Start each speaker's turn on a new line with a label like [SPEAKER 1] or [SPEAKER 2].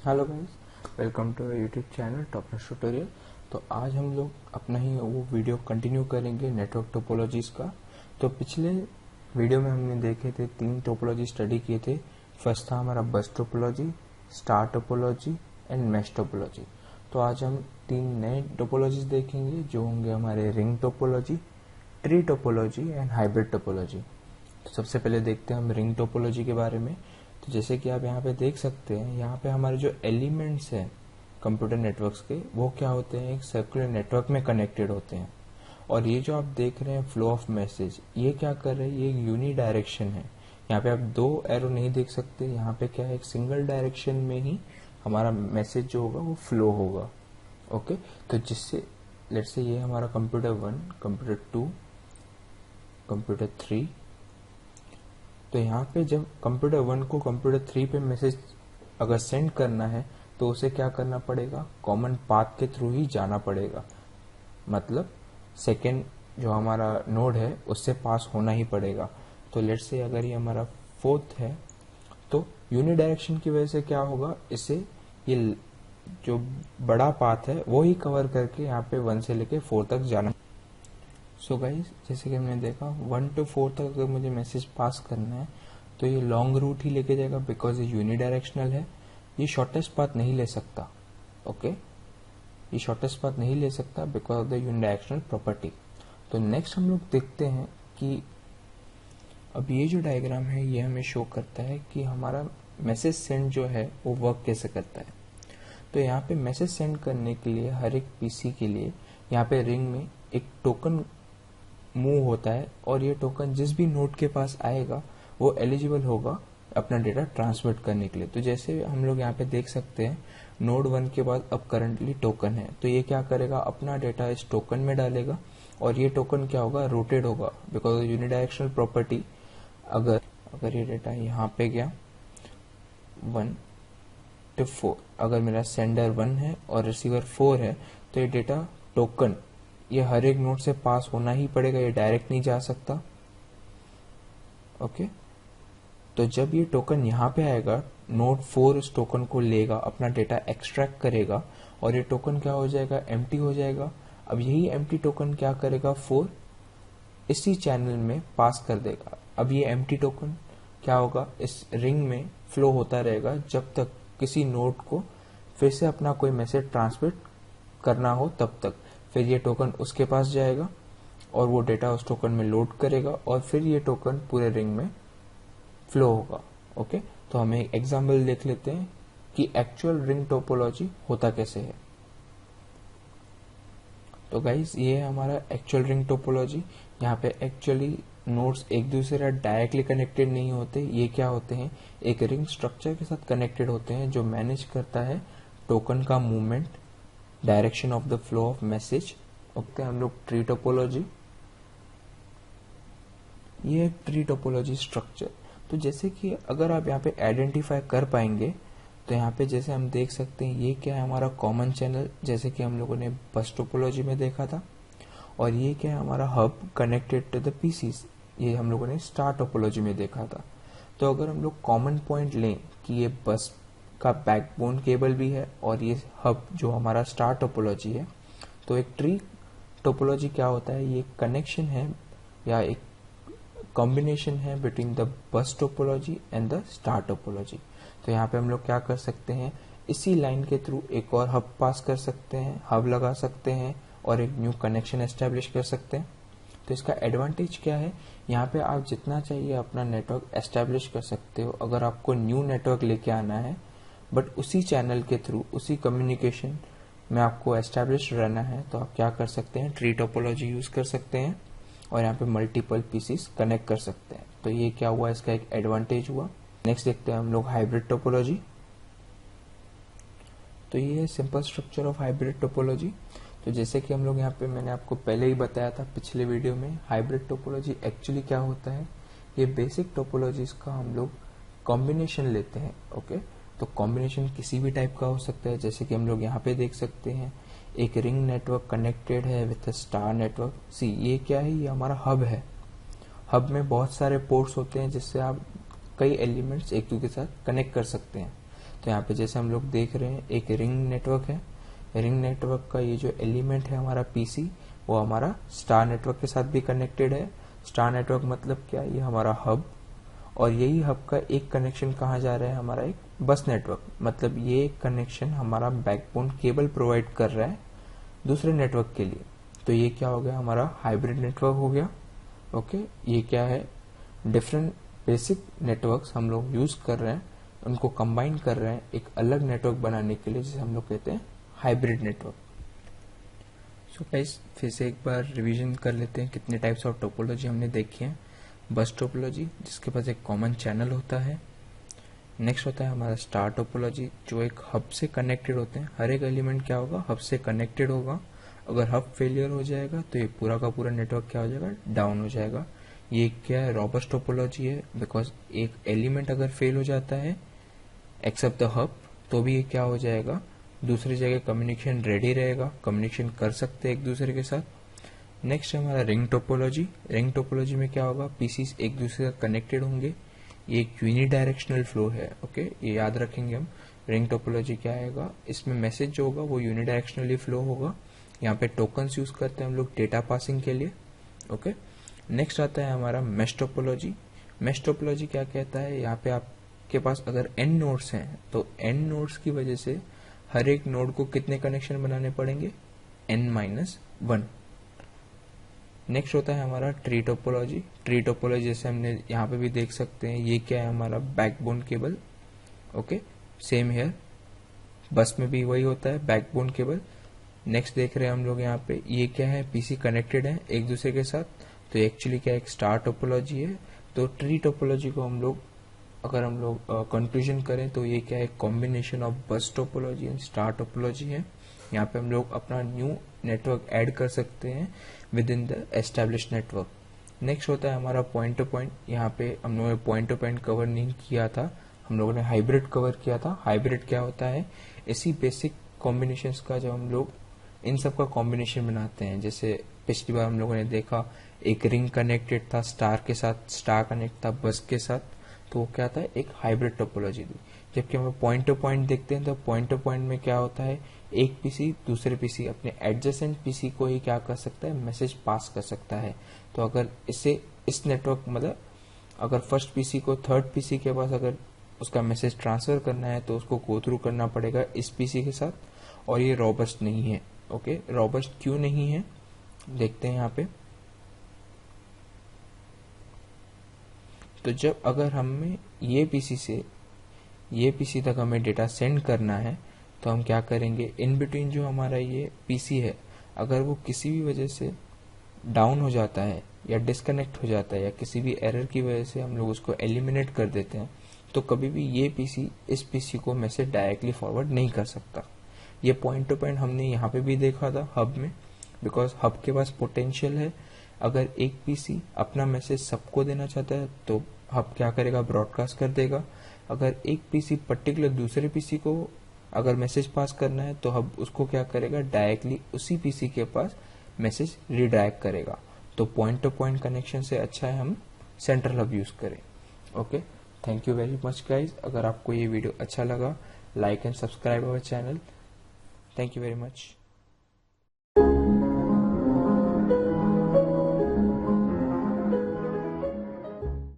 [SPEAKER 1] Hello guys, welcome to YouTube channel toppers tutorial. तो आज हम लोग अपना ही वो वीडियो कंटिन्यू करेंगे नेटवर्क टोपोलॉजीज का। तो पिछले वीडियो में हमने देखे थे 3 टोपोलॉजी स्टडी किए थे। फर्स्ट था हमारा बस topology, star topology and mesh topology. तो आज हम 3 नए टोपोलॉजीज देखेंगे जो होंगे हमारे ring topology, tree topology and hybrid topology. तो सबसे पहले देखते हैं हम रिंग टोपोलॉजी के बारे में। तो जैसे कि आप यहाँ पे देख सकते हैं, यहाँ पे हमारे जो एलिमेंट्स हैं कंप्यूटर नेटवर्क्स के, वो क्या होते हैं, एक सर्कुलर नेटवर्क में कनेक्टेड होते हैं। और ये जो आप देख रहे हैं फ्लो ऑफ मैसेज, ये क्या कर रहे हैं, ये एक यूनी डायरेक्शन है। यहाँ पे आप 2 एरो नहीं देख सकते, यहाँ पे क्या है, एक सिंगल डायरेक्शन में ही हमारा मैसेज जो होगा वो फ्लो होगा। ओके, तो जिससे लेट्स से ये हमारा कंप्यूटर 1, कंप्यूटर 2, कंप्यूटर 3। तो यहाँ पे जब कंप्यूटर 1 को कंप्यूटर 3 पे मैसेज अगर सेंड करना है तो उसे क्या करना पड़ेगा, कॉमन पाथ के थ्रू ही जाना पड़ेगा। मतलब सेकेंड जो हमारा नोड है उससे पास होना ही पड़ेगा। तो लेट्स से अगर ये हमारा 4th है तो यूनि डायरेक्शन की वजह से क्या होगा, इससे ये जो बड़ा पाथ है वो ही कवर करके यहाँ पे 1 से लेके 4 तक जाना। सो गाइस, जैसे कि हमने देखा 1 to 4 तक अगर मुझे मैसेज पास करना है तो ये लॉन्ग रूट ही लेके जाएगा, बिकॉज ये यूनिडायरेक्शनल है। ये शॉर्टेस्ट पाथ नहीं ले सकता। ओके, ये शॉर्टेस्ट पाथ नहीं ले सकता because of the unidirectional property. तो नेक्स्ट हम लोग देखते हैं कि अब ये जो डायग्राम है ये हमें शो करता है कि हमारा मैसेज सेंड जो है वो वर्क कैसे करता है। तो यहाँ पे मैसेज सेंड करने के लिए हर एक पीसी के लिए यहाँ पे रिंग में एक टोकन मूव होता है, और ये टोकन जिस भी नोड के पास आएगा वो एलिजिबल होगा अपना डेटा ट्रांसमिट करने के लिए। तो जैसे हम लोग यहाँ पे देख सकते हैं नोड 1 के बाद अब करंटली टोकन है, तो ये क्या करेगा, अपना डेटा इस टोकन में डालेगा और ये टोकन क्या होगा, रोटेट होगा बिकॉज यूनिडायरेक्शनल प्रॉपर्टी। अगर ये डेटा यहाँ पे गया 1 to 4, अगर मेरा सेंडर 1 है और रिसीवर 4 है तो ये डेटा टोकन ये हर एक नोड से पास होना ही पड़ेगा, ये डायरेक्ट नहीं जा सकता। ओके, तो जब ये टोकन यहाँ पे आएगा नोड 4 इस टोकन को लेगा, अपना डेटा एक्सट्रैक्ट करेगा और ये टोकन क्या हो जाएगा, एम्प्टी हो जाएगा। अब यही एम्प्टी टोकन क्या करेगा, 4 इसी चैनल में पास कर देगा। अब ये एम्प्टी टोकन क्या होगा, इस रिंग में फ्लो होता रहेगा जब तक किसी नोड को फिर से अपना कोई मैसेज ट्रांसमिट करना हो तब तक। फिर ये टोकन उसके पास जाएगा और वो डेटा उस टोकन में लोड करेगा और फिर ये टोकन पूरे रिंग में फ्लो होगा। ओके, तो हम एक एग्जांपल देख लेते हैं कि एक्चुअल रिंग टोपोलॉजी होता कैसे है। तो गाइस, ये है हमारा एक्चुअल रिंग टोपोलॉजी। यहाँ पे एक्चुअली नोड्स एक दूसरे से डायरेक्टली कनेक्टेड नहीं होते। ये क्या होते हैं, एक रिंग स्ट्रक्चर के साथ कनेक्टेड होते हैं जो मैनेज करता है टोकन का movement, direction of the flow of message. Okay, हम लोग ट्री टोपोलॉजी, ये है ट्री टोपोलॉजी स्ट्रक्चर। तो जैसे कि अगर आप यहाँ पे आइडेंटिफाई कर पाएंगे तो यहाँ पे जैसे हम देख सकते हैं ये क्या है, हमारा कॉमन चैनल, जैसे कि हम लोगों ने बस टोपोलॉजी में देखा था। और ये क्या है, हमारा hub connected to the PCs, ये हम लोगों ने स्टार टोपोलॉजी में देखा था। तो अगर हम लोग कॉमन पॉइंट लें कि ये बस का बैकबोन केबल भी है और ये हब जो हमारा स्टार टोपोलॉजी है, तो एक ट्री टोपोलॉजी क्या होता है, ये कनेक्शन है या एक कॉम्बिनेशन है between the bus topology and the star topology. तो यहाँ पे हम लोग क्या कर सकते हैं, इसी लाइन के थ्रू एक और हब पास कर सकते हैं, हब लगा सकते हैं और एक न्यू कनेक्शन एस्टेब्लिश कर सकते हैं। तो इसका एडवांटेज क्या है, यहाँ पे आप जितना चाहिए अपना नेटवर्क एस्टेब्लिश कर सकते हो। अगर आपको न्यू नेटवर्क लेके आना है बट उसी चैनल के थ्रू, उसी कम्युनिकेशन में आपको एस्टेब्लिश रहना है, तो आप क्या कर सकते हैं, ट्री टोपोलॉजी यूज कर सकते हैं और यहाँ पे मल्टीपल पीसीस कनेक्ट कर सकते हैं। तो ये क्या हुआ, इसका एक एडवांटेज हुआ। नेक्स्ट देखते हैं हम लोग हाइब्रिड टोपोलॉजी। तो ये है simple structure of hybrid topology. तो जैसे कि हम लोग यहाँ पे मैंने आपको पहले ही बताया था पिछले वीडियो में, हाइब्रिड टोपोलॉजी एक्चुअली क्या होता है, ये बेसिक टोपोलॉजीज का हम लोग कॉम्बिनेशन लेते हैं। ओके, तो कॉम्बिनेशन किसी भी टाइप का हो सकता है, जैसे कि हम लोग यहाँ पे देख सकते हैं एक रिंग नेटवर्क कनेक्टेड है विथ स्टार नेटवर्क। सी, ये क्या है, ये हमारा हब है। हब में बहुत सारे पोर्ट्स होते हैं जिससे आप कई एलिमेंट्स एक दूसरे के साथ कनेक्ट कर सकते हैं। तो यहाँ पे जैसे हम लोग देख रहे हैं एक रिंग नेटवर्क है। रिंग नेटवर्क का ये जो एलिमेंट है हमारा पीसी, वो हमारा स्टार नेटवर्क के साथ भी कनेक्टेड है। स्टार नेटवर्क मतलब क्या, ये हमारा हब, और यही हब का एक कनेक्शन कहाँ जा रहा है, हमारा एक बस नेटवर्क, मतलब ये एक कनेक्शन हमारा बैकबोन केबल प्रोवाइड कर रहा है दूसरे नेटवर्क के लिए। तो ये क्या हो गया, हमारा हाइब्रिड नेटवर्क हो गया। ओके, ये क्या है, डिफरेंट बेसिक नेटवर्क्स हम लोग यूज कर रहे हैं, उनको कंबाइन कर रहे हैं एक अलग नेटवर्क बनाने के लिए, जिसे हम लोग कहते हैं हाइब्रिड नेटवर्क। सो गाइस, फिर से एक बार रिवीजन कर लेते हैं कितने टाइप्स ऑफ टोपोलॉजी हमने देखी है। बस टोपोलॉजी, जिसके पास एक कॉमन चैनल होता है। नेक्स्ट होता है हमारा स्टार टोपोलॉजी, जो एक हब से कनेक्टेड होते हैं। हर एक एलिमेंट क्या होगा, हब से कनेक्टेड होगा। अगर हब फेलियर हो जाएगा तो ये पूरा का पूरा नेटवर्क क्या हो जाएगा, डाउन हो जाएगा। ये क्या है, रॉबस्ट टोपोलॉजी है, बिकॉज एक एलिमेंट अगर फेल हो जाता है एक्सेप्ट द हब, तो भी ये क्या हो जाएगा, दूसरी जगह कम्युनिकेशन रेडी रहेगा, कम्युनिकेशन कर सकते हैं एक दूसरे के साथ। नेक्स्ट है हमारा रिंग टोपोलॉजी। रिंग टोपोलॉजी में क्या होगा, पीसीस एक दूसरे से कनेक्टेड होंगे। ये एक यूनिडायरेक्शनल फ्लो है। ओके, ये याद रखेंगे हम। रिंग टोपोलॉजी क्या आएगा, इसमें मैसेज जो होगा वो यूनिडायरेक्शनली फ्लो होगा। यहाँ पे टोकन्स यूज करते हैं हम लोग डेटा पासिंग के लिए। ओके, नेक्स्ट आता है हमारा मेश टोपोलॉजी। मेश टोपोलॉजी क्या कहता है, यहाँ पे आपके पास अगर n नोड्स हैं तो n नोड्स की वजह से हर एक नोड को कितने कनेक्शन बनाने पड़ेंगे, n-1। नेक्स्ट होता है हमारा ट्री टोपोलॉजी। ट्री टोपोलॉजी जैसे हमने यहाँ पे भी देख सकते हैं, ये क्या है, हमारा backbone cable. Okay, same here, बस में भी वही होता है, बैकबोन केबल। नेक्स्ट देख रहे हैं हम लोग यहाँ पे, ये क्या है, पीसी कनेक्टेड है एक दूसरे के साथ, तो एक्चुअली क्या एक स्टार टोपोलॉजी है। तो ट्री टोपोलॉजी को हम लोग अगर हम लोग कंक्लूजन करें तो ये क्या है, कॉम्बिनेशन ऑफ बस टोपोलॉजी एंड स्टार टोपोलॉजी है। यहाँ पे हम लोग अपना न्यू नेटवर्क ऐड कर सकते हैं with in the establish network. Next होता है हमारा पॉइंट टू पॉइंट। यहाँ पे हम लोगों ने पॉइंट टू पॉइंट कवर नहीं किया था, हम लोगों ने हाइब्रिड कवर किया था। हाइब्रिड क्या होता है, इसी बेसिक कॉम्बिनेशंस का जब हम लोग इन सब का कॉम्बिनेशन बनाते हैं। जैसे पिछली बार हम लोगों ने देखा एक रिंग कनेक्टेड था स्टार के साथ, स्टार कनेक्ट था बस के साथ, तो वो क्या था, एक हाइब्रिड टोपोलॉजी थी। जबकि हम पॉइंट टू पॉइंट देखते हैं तो पॉइंट टू पॉइंट में क्या होता है, एक पीसी दूसरे पीसी अपने एडजेसेंट पीसी को ही क्या कर सकता है, मैसेज पास कर सकता है। तो अगर इसे इस नेटवर्क मतलब अगर फर्स्ट पीसी को थर्ड पीसी के पास अगर उसका मैसेज ट्रांसफर करना है तो उसको गो थ्रू करना पड़ेगा इस पीसी के साथ, और ये रॉबस्ट नहीं है। ओके, रॉबस्ट क्यों नहीं है, देखते हैं यहाँ पे। तो जब अगर हमें ये पीसी से ये पीसी तक हमें डेटा सेंड करना है तो हम क्या करेंगे, इन बिटवीन जो हमारा ये पीसी है अगर वो किसी भी वजह से डाउन हो जाता है या डिस्कनेक्ट हो जाता है या किसी भी एरर की वजह से हम लोग उसको एलिमिनेट कर देते हैं, तो कभी भी ये पीसी इस पीसी को मैसेज डायरेक्टली फॉरवर्ड नहीं कर सकता। ये पॉइंट टू पॉइंट हमने यहाँ पे भी देखा था हब में, बिकॉज हब के पास पोटेंशियल है। अगर एक पीसी अपना मैसेज सबको देना चाहता है तो हब क्या करेगा, ब्रॉडकास्ट कर देगा। अगर एक पीसी पर्टिकुलर दूसरे पीसी को अगर मैसेज पास करना है तो हब उसको क्या करेगा, डायरेक्टली उसी पीसी के पास मैसेज रीडायरेक्ट करेगा। तो पॉइंट टू पॉइंट कनेक्शन से अच्छा है हम सेंट्रल हब यूज करें। Okay, thank you very much guys. अगर आपको ये वीडियो अच्छा लगा, like and subscribe our channel. Thank you very much.